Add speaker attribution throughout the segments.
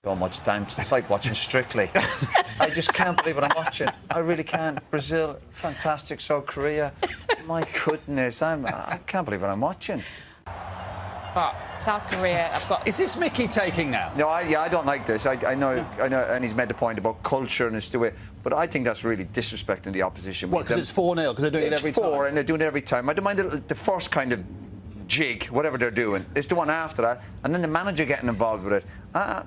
Speaker 1: So much time. It's like watching Strictly. I just can't believe what I'm watching. I really can't. Brazil, fantastic. South Korea, my goodness, I can't believe what I'm watching.
Speaker 2: But South Korea, I've got.
Speaker 3: Is this Mickey taking now?
Speaker 1: No, I don't like this. I know, and he's made the point about culture and it's the way, but I think that's really disrespecting the opposition.
Speaker 3: What? Because it's 4-0. Because they're doing it every time.
Speaker 1: It's 4, and they're doing it every time. I don't mind the first kind of jig, whatever they're doing. It's the one after that, and then the manager getting involved with it.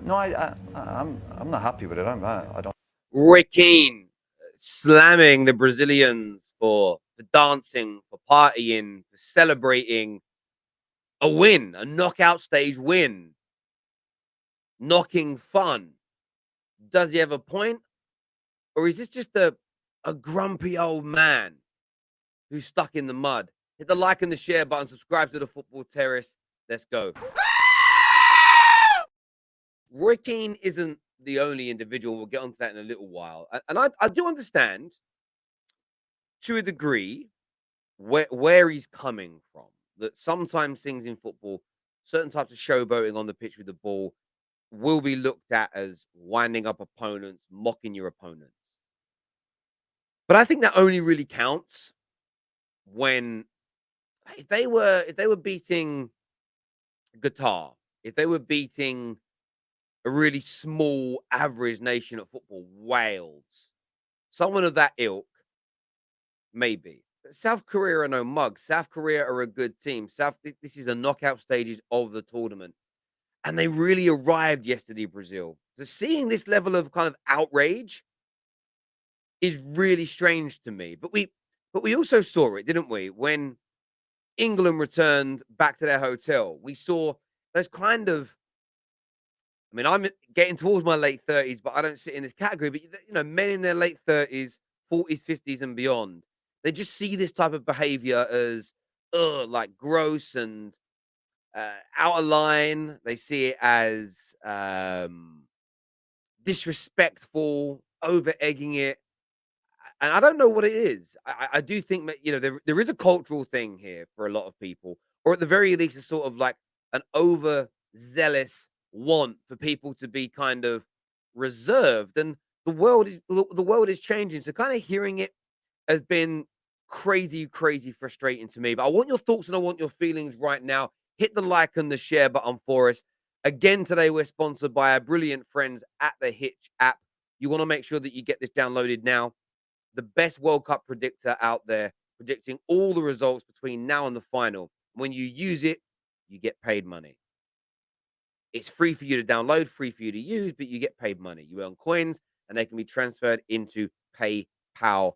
Speaker 1: No, I'm not happy with it. I don't.
Speaker 4: Roy Keane slamming the Brazilians for dancing, for partying, for celebrating a win, a knockout stage win, knocking fun. Does he have a point? Or is this just a grumpy old man who's stuck in the mud? Hit the like and the share button, subscribe to the Football Terrace. Let's go. Roy Keane isn't the only individual. We'll get onto that in a little while. And I do understand, to a degree, where he's coming from. That sometimes things in football, certain types of showboating on the pitch with the ball, will be looked at as winding up opponents, mocking your opponents. But I think that only really counts when if they were beating Qatar, if they were beating a really small average nation at football, Wales, someone of that ilk, maybe. But South Korea are no mugs. South Korea are a good team. This is the knockout stages of the tournament. And they really arrived yesterday, Brazil. So seeing this level of kind of outrage is really strange to me. But we also saw it, didn't we? When England returned back to their hotel, we saw those kind of, I mean, I'm getting towards my late 30s, but I don't sit in this category. But, you know, men in their late 30s, 40s, 50s and beyond, they just see this type of behavior as, like gross and out of line. They see it as disrespectful, over egging it. And I don't know what it is. I do think that, you know, there is a cultural thing here for a lot of people, or at the very least, a sort of like an overzealous want for people to be kind of reserved. And the world is changing. So kind of hearing it has been crazy frustrating to me. But I want your thoughts and I want your feelings right now. Hit the like and the share button for us. Again, today we're sponsored by our brilliant friends at the Hitch app. You want to make sure that you get this downloaded now. The best World Cup predictor out there, predicting all the results between now and the final. When you use it, you get paid money. It's free for you to download, free for you to use, but you get paid money. You earn coins, and they can be transferred into PayPal,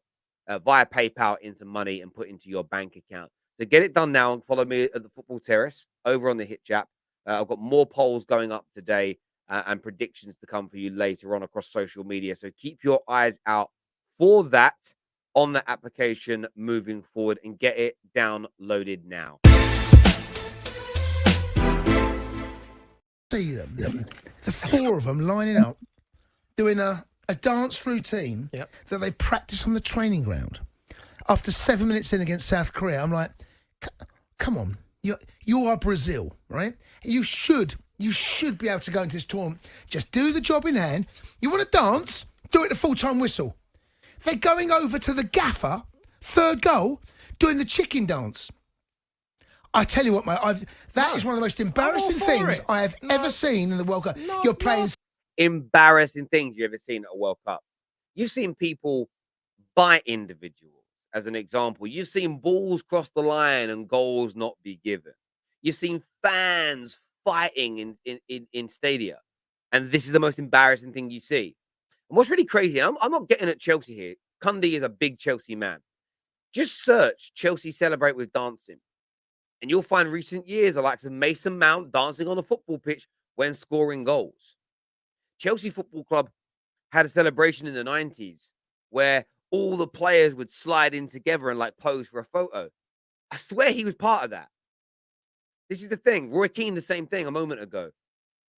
Speaker 4: via PayPal into money and put into your bank account. So get it done now and follow me at the Football Terrace over on the Hitch app. I've got more polls going up today and predictions to come for you later on across social media. So keep your eyes out for that on the application moving forward and get it downloaded now.
Speaker 5: See them, the 4 of them lining up, doing a dance routine that they practice on the training ground. After 7 minutes in against South Korea, I'm like, come on, you are Brazil, right? You should be able to go into this tournament. Just do the job in hand. You want to dance? Do it at full-time whistle. They're going over to the gaffer, third goal, doing the chicken dance. I tell you what, mate, that is one of the most embarrassing things I have ever seen in the World Cup. You're playing
Speaker 4: embarrassing things you've ever seen at a World Cup. You've seen people bite individuals, as an example. You've seen balls cross the line and goals not be given. You've seen fans fighting in stadia. And this is the most embarrassing thing you see. And what's really crazy, I'm not getting at Chelsea here. Cundy is a big Chelsea man. Just search Chelsea celebrate with dancing. And you'll find recent years the likes of Mason Mount dancing on a football pitch when scoring goals. Chelsea Football Club had a celebration in the 90s where all the players would slide in together and like pose for a photo. I swear he was part of that. This is the thing. Roy Keane, the same thing a moment ago.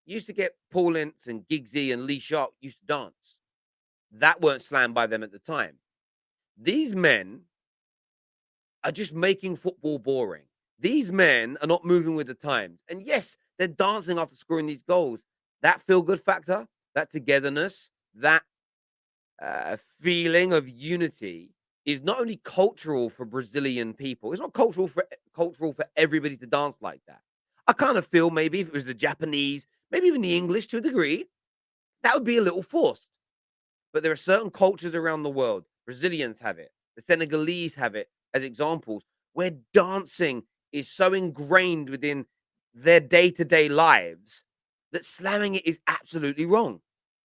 Speaker 4: You used to get Paul Ince and Giggsy and Lee Sharp used to dance. That weren't slammed by them at the time. These men are just making football boring. These men are not moving with the times. And yes, they're dancing after scoring these goals. That feel-good factor, that togetherness, that feeling of unity is not only cultural for Brazilian people, it's not cultural for everybody to dance like that. I kind of feel maybe if it was the Japanese, maybe even the English to a degree, that would be a little forced. But there are certain cultures around the world, Brazilians have it, the Senegalese have it as examples, where dancing is so ingrained within their day-to-day lives that slamming it is absolutely wrong.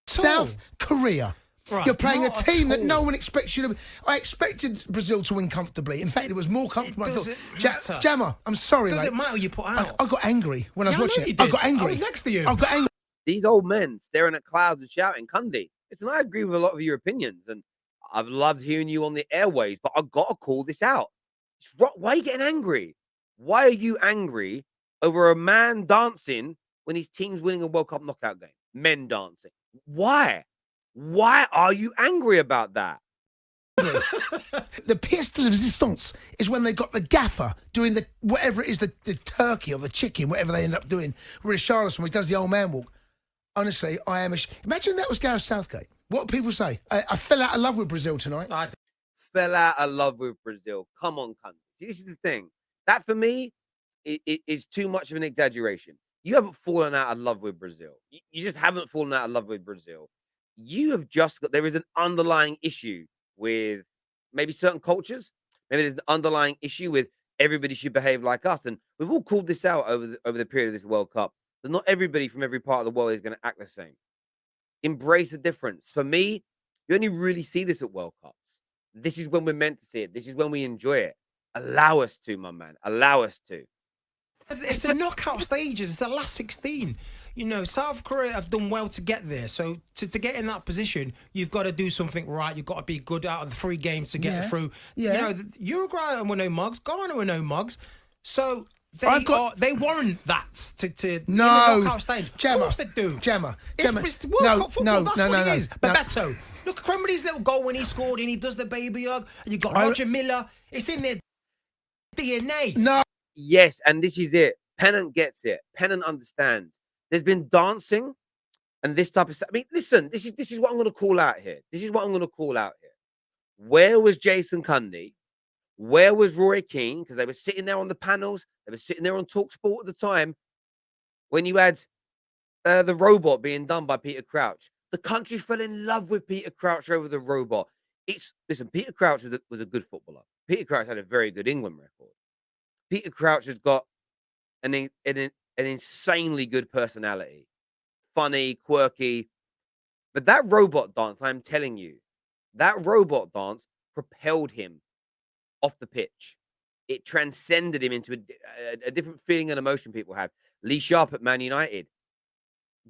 Speaker 5: South Korea.
Speaker 6: Right,
Speaker 5: You're playing a
Speaker 6: not at
Speaker 5: team that no
Speaker 6: all.
Speaker 5: one expects you to. I expected Brazil to win comfortably. In fact, it was more comfortable. I
Speaker 6: doesn't
Speaker 5: thought.
Speaker 6: matter.
Speaker 5: Jammer, I'm sorry,
Speaker 6: Doesn't
Speaker 5: mate.
Speaker 6: matter who you put out.
Speaker 5: I got angry when I was
Speaker 6: Yeah, I
Speaker 5: watching
Speaker 6: know you
Speaker 5: it. I
Speaker 6: did.
Speaker 5: got angry.
Speaker 6: I was next to you.
Speaker 5: I got angry.
Speaker 4: These old men staring at clouds and shouting, Cundy. Listen, I agree with a lot of your opinions, and I've loved hearing you on the airways, but I've got to call this out. Why are you getting angry? Why are you angry over a man dancing when his team's winning a World Cup knockout game? Men dancing. Why? Why are you angry about that?
Speaker 5: The pièce de resistance is when they got the gaffer doing the whatever it is, the turkey or the chicken, whatever they end up doing. Richarlison, when he does the old man walk. Honestly, I am. Imagine that was Gareth Southgate. What do people say? I fell out of love with Brazil tonight.
Speaker 4: Fell out of love with Brazil. Come on, cunt. See, this is the thing. That for me is too much of an exaggeration. You haven't fallen out of love with Brazil. You just haven't fallen out of love with Brazil. You have just got, there is an underlying issue with maybe certain cultures. Maybe there's an underlying issue with everybody should behave like us. And we've all called this out over the period of this World Cup, that not everybody from every part of the world is going to act the same. Embrace the difference. For me, you only really see this at World Cups. This is when we're meant to see it. This is when we enjoy it. Allow us to, my man. Allow us to.
Speaker 6: It's the knockout stages. It's the last 16. You know, South Korea have done well to get there. So to get in that position, you've got to do something right. You've got to be good out of the 3 games to get through.
Speaker 5: Yeah.
Speaker 6: You know, Uruguay were no mugs. Ghana were no mugs. So they warrant that to in the knockout stage.
Speaker 5: Gemma,
Speaker 6: of course they do.
Speaker 5: Gemma.
Speaker 6: It's World Cup football. That's what it is. Bebeto. Look at Cromwell's little goal when he scored and he does the baby hug. And you got Roger Miller. It's in their DNA.
Speaker 5: No.
Speaker 4: Yes, and this is it. Pennant gets it. Pennant understands. There's been dancing and this type of. I mean, listen. This is what I'm going to call out here. This is what I'm going to call out here. Where was Jason Cundy? Where was Roy Keane? Because they were sitting there on the panels. They were sitting there on TalkSPORT at the time when you had the robot being done by Peter Crouch. The country fell in love with Peter Crouch over the robot. Listen. Peter Crouch was a good footballer. Peter Crouch had a very good England record. Peter Crouch has got an insanely good personality, funny, quirky. But that robot dance, I'm telling you, that robot dance propelled him off the pitch. It transcended him into a different feeling and emotion people have. Lee Sharp at Man United,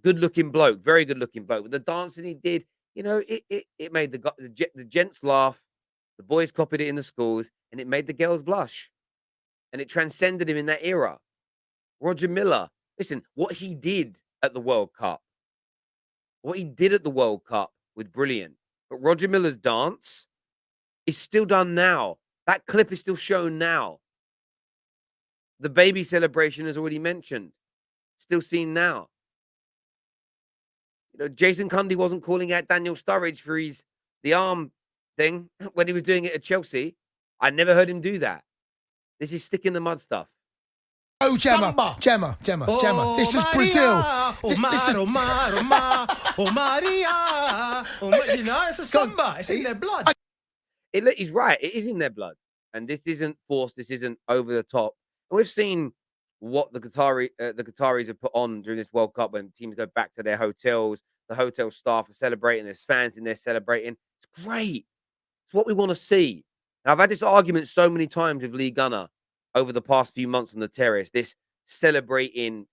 Speaker 4: good-looking bloke, very good-looking bloke. With the dancing he did, you know, it made the gents laugh, the boys copied it in the schools, and it made the girls blush. And it transcended him in that era. Roger Miller, listen, what he did at the World Cup, was brilliant. But Roger Miller's dance is still done now. That clip is still shown now. The baby celebration is already mentioned, still seen now. You know, Jason Cundy wasn't calling out Daniel Sturridge for the arm thing when he was doing it at Chelsea. I never heard him do that. This is stick in the mud stuff.
Speaker 5: Oh, Gemma.
Speaker 6: Oh,
Speaker 5: This is
Speaker 6: Maria.
Speaker 5: Brazil.
Speaker 6: Maria. You know, it's a samba. It's in their blood.
Speaker 4: He's right. It is in their blood. And this isn't forced. This isn't over the top. And we've seen what the Qataris have put on during this World Cup when teams go back to their hotels. The hotel staff are celebrating. There's fans in there celebrating. It's great. It's what we want to see. And I've had this argument so many times with Lee Gunner over the past few months on the terrace. This celebrating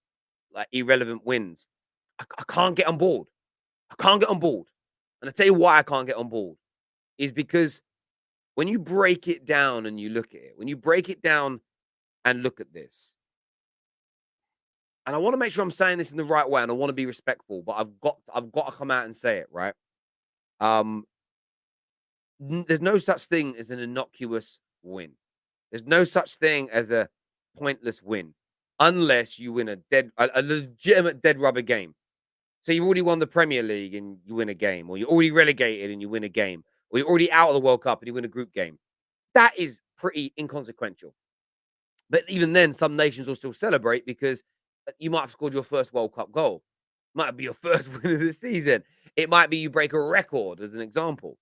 Speaker 4: like irrelevant wins. I can't get on board. I can't get on board. And I tell you why I can't get on board is because when you break it down and you look at it, when you break it down and look at this, and I want to make sure I'm saying this in the right way, and I want to be respectful, but I've got to come out and say it, right? There's no such thing as an innocuous win. There's no such thing as a pointless win, unless you win a legitimate dead rubber game. So you've already won the Premier League and you win a game, or you're already relegated and you win a game, or you're already out of the World Cup and you win a group game. That is pretty inconsequential. But even then, some nations will still celebrate because you might have scored your first World Cup goal. Might be your first win of the season. It might be you break a record, as an example.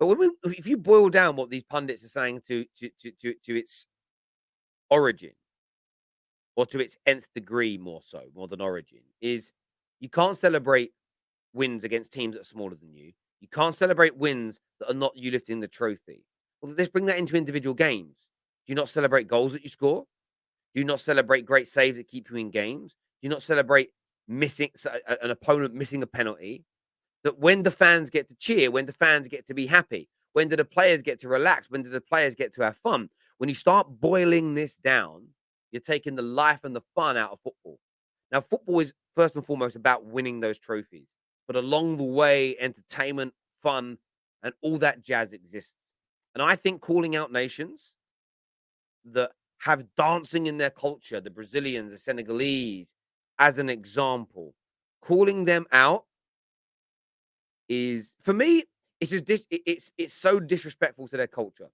Speaker 4: But if you boil down what these pundits are saying to its origin, or to its nth degree, more than origin, is you can't celebrate wins against teams that are smaller than you. You can't celebrate wins that are not you lifting the trophy. Well, let's bring that into individual games. Do you not celebrate goals that you score? Do you not celebrate great saves that keep you in games? Do you not celebrate an opponent missing a penalty? That when the fans get to cheer, when the fans get to be happy, when do the players get to relax? When do the players get to have fun? When you start boiling this down, you're taking the life and the fun out of football. Now, football is first and foremost about winning those trophies. But along the way, entertainment, fun, and all that jazz exists. And I think calling out nations that have dancing in their culture, the Brazilians, the Senegalese, as an example, calling them out is, for me, it's just it's so disrespectful to their culture.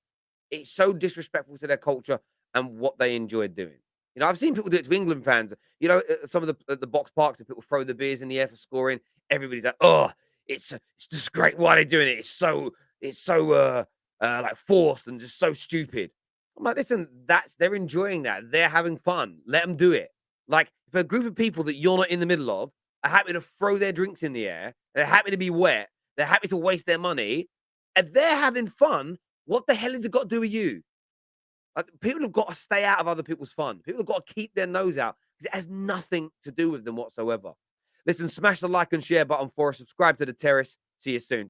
Speaker 4: It's so disrespectful to their culture and what they enjoy doing. You know, I've seen people do it to England fans. You know, some of the box parks, people throw the beers in the air for scoring. Everybody's like, "Oh, it's just great. Why are they doing it? It's so like forced and just so stupid." I'm like, listen, they're enjoying that. They're having fun. Let them do it. Like, if a group of people that you're not in the middle of are happy to throw their drinks in the air, they're happy to be wet, they're happy to waste their money, and they're having fun, what the hell has it got to do with you? Like, people have got to stay out of other people's fun. People have got to keep their nose out because it has nothing to do with them whatsoever. Listen, smash the like and share button for us. Subscribe to The Terrace. See you soon.